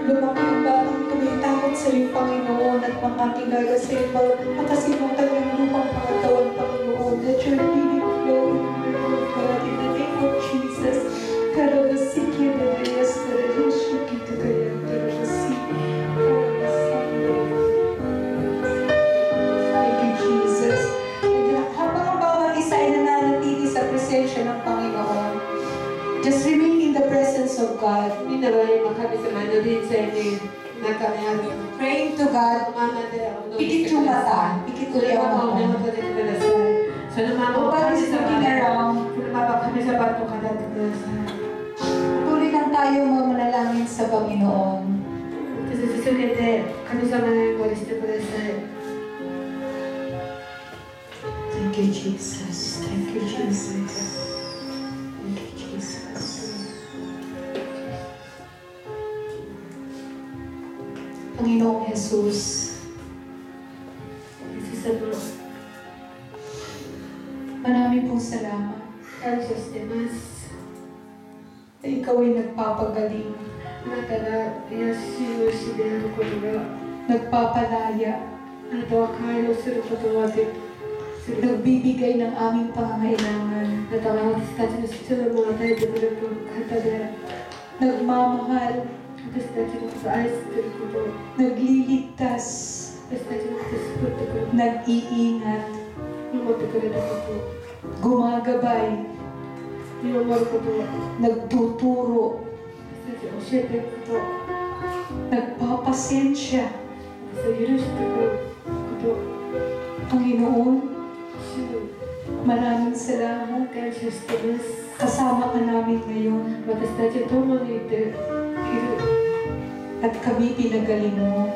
lumaki ang batang tumitakot sa iyong Panginoon at makakilala sa iyo makasimutan ng lupang pangatawan, Panginoon. Let your healing flow in the Lord God in the name of Jesus. Karabasiki Dadayas Karabashiki Dadaya Karabasi. Thank you, Jesus. Habang ang bawat isa ay nananatili sa presensya ng Panginoon, just remain in the presence of God. Praying to God. Pikit yung mata. Pikit ulit ang mata. Nobody's looking around. Patuloy lang tayo manalangin sa Panginoon. Thank you, Jesus. Thank you, Jesus. Thank you, Jesus. Panginoong Jesus, marami pong salamat na ikaw ay nagpapagaling, nagpapalaya, nagbibigay ng aming pangangailangan, nagmamahal, nagliligtas, nag-iingat, gumagabay, nagtuturo, nagpapasensya. Panginoon, maraming salamat. Kasama ka namin ngayon. At kami pinagaling mo.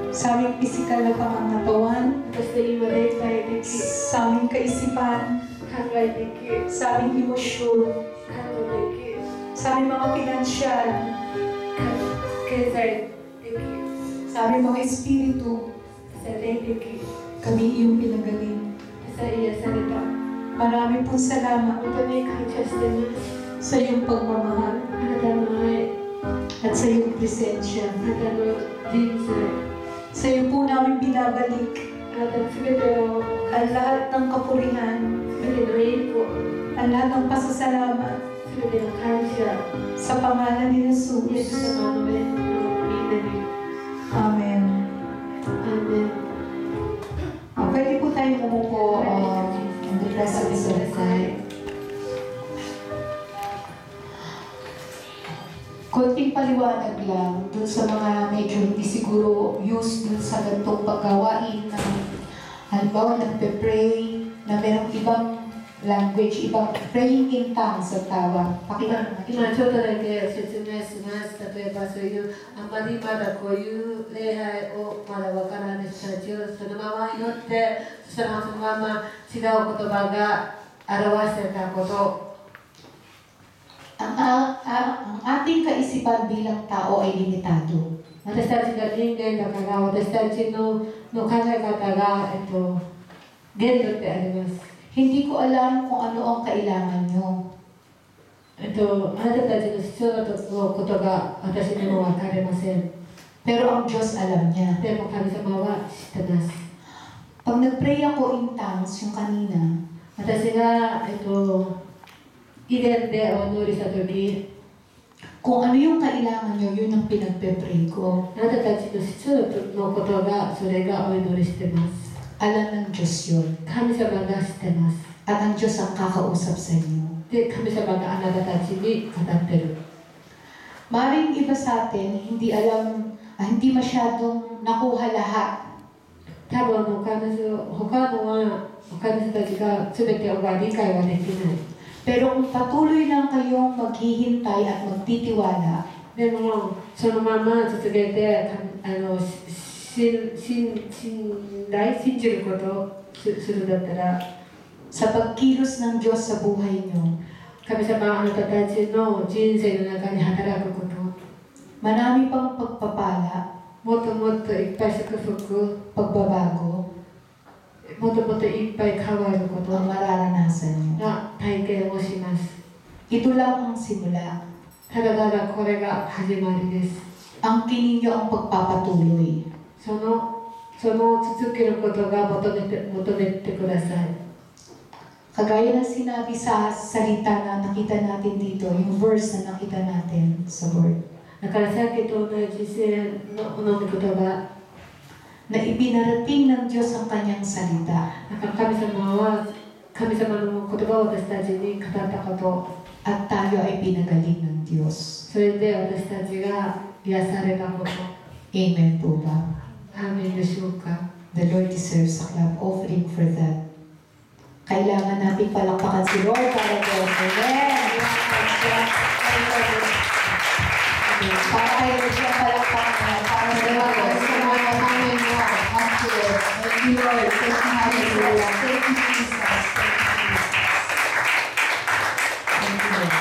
Sa aming pisikal na pangangatawan, sa aming kaisipan, sa aming emosyon, sa aming mga pinansyal, sa aming mga espiritu, kami iyong pinagaling. Marami pong salamat sa iyong pagmamahal at sa iyong presensya. Sa iyo po namin binabalik ang lahat ng kapurihan, ang lahat ng pasasalamat sa pangalan ni Jesus. Amen. Pwede po tayong umupo in the presence of God. Konting paliwanag lang dun sa mga medyo hindi siguro used dun sa gantong paggawain na halimbawa nagpe-pray na merong ibang language, ibang praying in tongues ang tawag. Pakinggan natin. 今ちょっとだけ説明します。例えばそういうあまりまだこういう礼拝をまだわからない人たちをそのまま祈って、そのまま違う言葉が表せたこと。ang ating kaisipan bilang tao ay limitado. 私たちが人間だから私たちの考え方が限度ってあります。 Hindi ko alam kung ano ang kailangan nyo. あなたたちの必要なことが私にもわかりません。 Pero ang Diyos alam niya. でも神様は知ってます。 Pag nag-pray ako in tongues, yung kanina, 私が遺伝でお祈りしたとき、 kung ano yung kailangan nyo, yun ang pinagpe-pray ko. あなたたちの必要のことが、それがお祈りしてます。 Alam ng Diyos yun. 神様が知ってます。 At ang Diyos ang kakausap sa inyo. で、神様があなたたちに語ってる。 Maring iba sa atin, hindi alam, hindi masyadong nakuha lahat. 多分他の人たちが全てが理解はできない。 Pero kung patuloy lang kayong maghihintay at magtitiwala, でも、そのまま続けて、信じることをするだったら、 sa pagkilos ng Diyos sa buhay nyo, 神様はあなたたちの人生の中に働くこと、 marami pang pagpapala, もっともっといっぱい祝福、 pagbabago, もっともっといっぱい変わること ang mararanasan nyo. が体験をします。 Ito lang ang simula. ただただこれが始まりです。 Ang kinin niyo ang pagpapatuloy. その続けることが求めてください。 Kagaya ng sinabi sa salita na nakita natin dito, yung verse na nakita natin sa Word, だからさっきと同じ聖のこの御言葉、 na ibinarating ng Diyos ang kanyang salita 神様の言葉を私たちに語ったこと、 at tayo ay pinagaling ng Diyos. それで私たちが癒されたこと。 Amen po ba? アーメンでしょうか。 The Lord deserves a clap offering for that. Kailangan natin palakpakan si Lord para doon. Amen! Para kayo siya palakpakan. Para sa Lord. Thank you, Lord. Thank you, hallelujah. Thank you, Jesus. Thank you, Lord.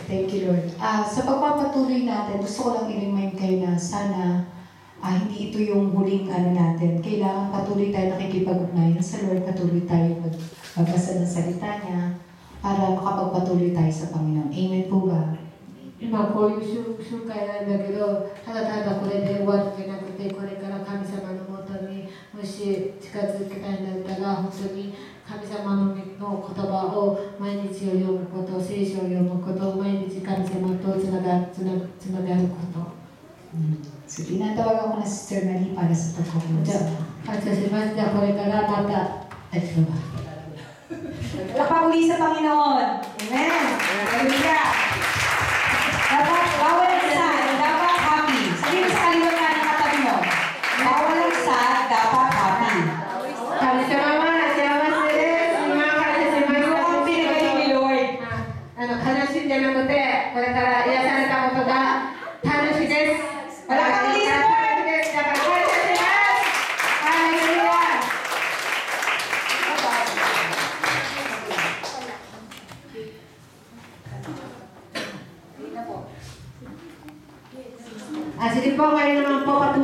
Thank you, Lord. Sa pagpapatuloy natin, gusto ko lang i-remind kayo na sana hindi ito yung huling natin. Kailangan patuloy tayo nakikipag-ugnayan sa Lord, patuloy tayo magbasa ng salita niya para makapagpatuloy tayo sa Panginoon. Amen po ba? 今こういう瞬間なんだけど、ただただこれで終わるんじゃなくて、これから神様のもとにもし近づきたいんだったら、本当に神様の言葉を毎日を読むこと、聖書を読むこと、毎日神様とつながること。 So, tinatawag ako na Sister Nali para sa pagkukulos. じゃあ、感謝します。じゃあ、これからまた、Palakpak uli sa Panginoon. Amen. Hallelujah. Dapat bawal ang sad, dapat happy. Sabihin mo sa kaliwat na ng katabi mo. Bawal ang sad, dapat happy. 神様は幸せです。今感謝しました。 Ang pinagaling ni Lord. 悲しいんじゃなくて、これから癒されたことが楽しいです。 Palakpak uli sa Lord. だから感謝します。ハレルヤ。 Sige po, kayo naman po patuloy.